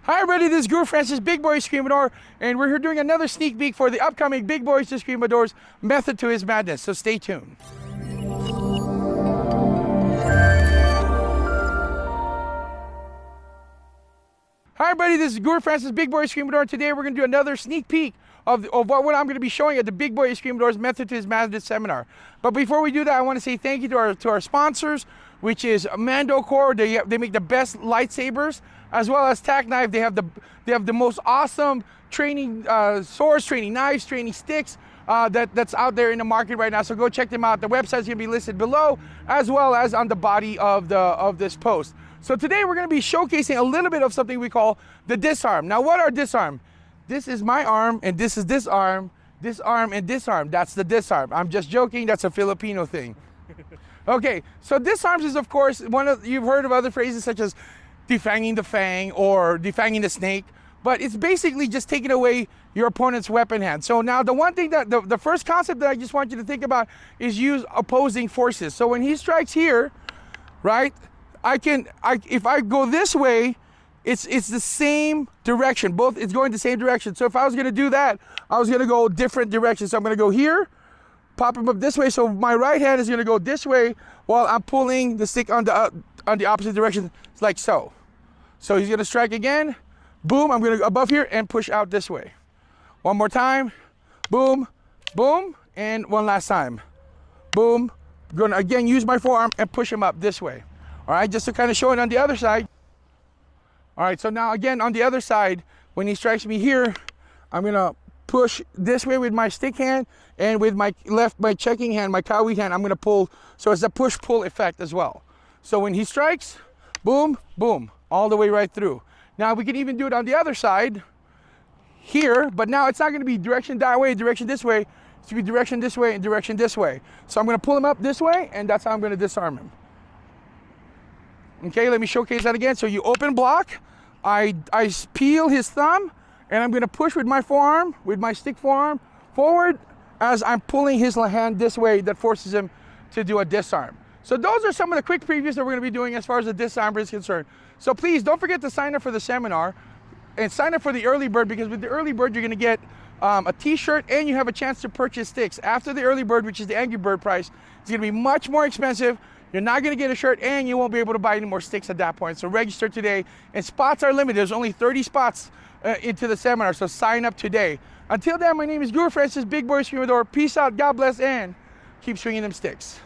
Hi everybody, this is Guru Francis, Big Boy Escrimador, and we're here doing another sneak peek for the upcoming Big Boys Escrimador's Method to His Madness, so stay tuned. Hi everybody, this is Guru Francis, Big Boy Escrimador, and today we're going to do another sneak peek of what I'm going to be showing at the Big Boy Escrimador's Method to His Madness seminar. But before we do that, I want to say thank you to our sponsors, which is Mando Core. They make the best lightsabers, as well as Tac Knife. They have the most awesome training swords, training knives, training sticks that's out there in the market right now. So go check them out. The website's going to be listed below, as well as on the body of this post. So today we're going to be showcasing a little bit of something we call the DisArm. Now, what are DisArm? This is my arm, and this is DisArm, DisArm, and DisArm. That's the DisArm. I'm just joking. That's a Filipino thing. Okay, so DisArms is, of course, you've heard of other phrases such as defanging the fang or defanging the snake, but it's basically just taking away your opponent's weapon hand. So now the one thing that the first concept that I just want you to think about is use opposing forces. So when he strikes here, right, if I go this way, it's the same direction. It's going the same direction. So if I was going to do that, I was going to go different directions. So I'm going to go here, pop him up this way. So my right hand is going to go this way while I'm pulling the stick on the opposite direction, like so. So he's going to strike again. Boom, I'm going to go above here and push out this way. One more time. Boom, boom, and one last time. Boom. Going to again use my forearm and push him up this way. All right, just to kind of show it on the other side. All right, so now again on the other side, when he strikes me here, I'm going to push this way with my stick hand, and with my checking hand, my kawi hand, I'm going to pull. So it's a push-pull effect as well. So when he strikes, boom, boom, all the way right through. Now we can even do it on the other side here, but now it's not going to be direction that way, direction this way. It's going to be direction this way and direction this way. So I'm going to pull him up this way, and that's how I'm going to disarm him. Okay, let me showcase that again. So you open block, I peel his thumb, and I'm going to push with my forearm, with my stick forearm, forward as I'm pulling his hand this way. That forces him to do a disarm. So those are some of the quick previews that we're going to be doing as far as the disarm is concerned. So please don't forget to sign up for the seminar and sign up for the early bird, because with the early bird you're going to get a t-shirt and you have a chance to purchase sticks. After the early bird, which is the Angry Bird price, it's going to be much more expensive. You're not going to get a shirt, and you won't be able to buy any more sticks at that point. So register today, and spots are limited. There's only 30 spots into the seminar, so sign up today. Until then, my name is Guru Francis, Big Boy Escrimador. Peace out, God bless, and keep swinging them sticks.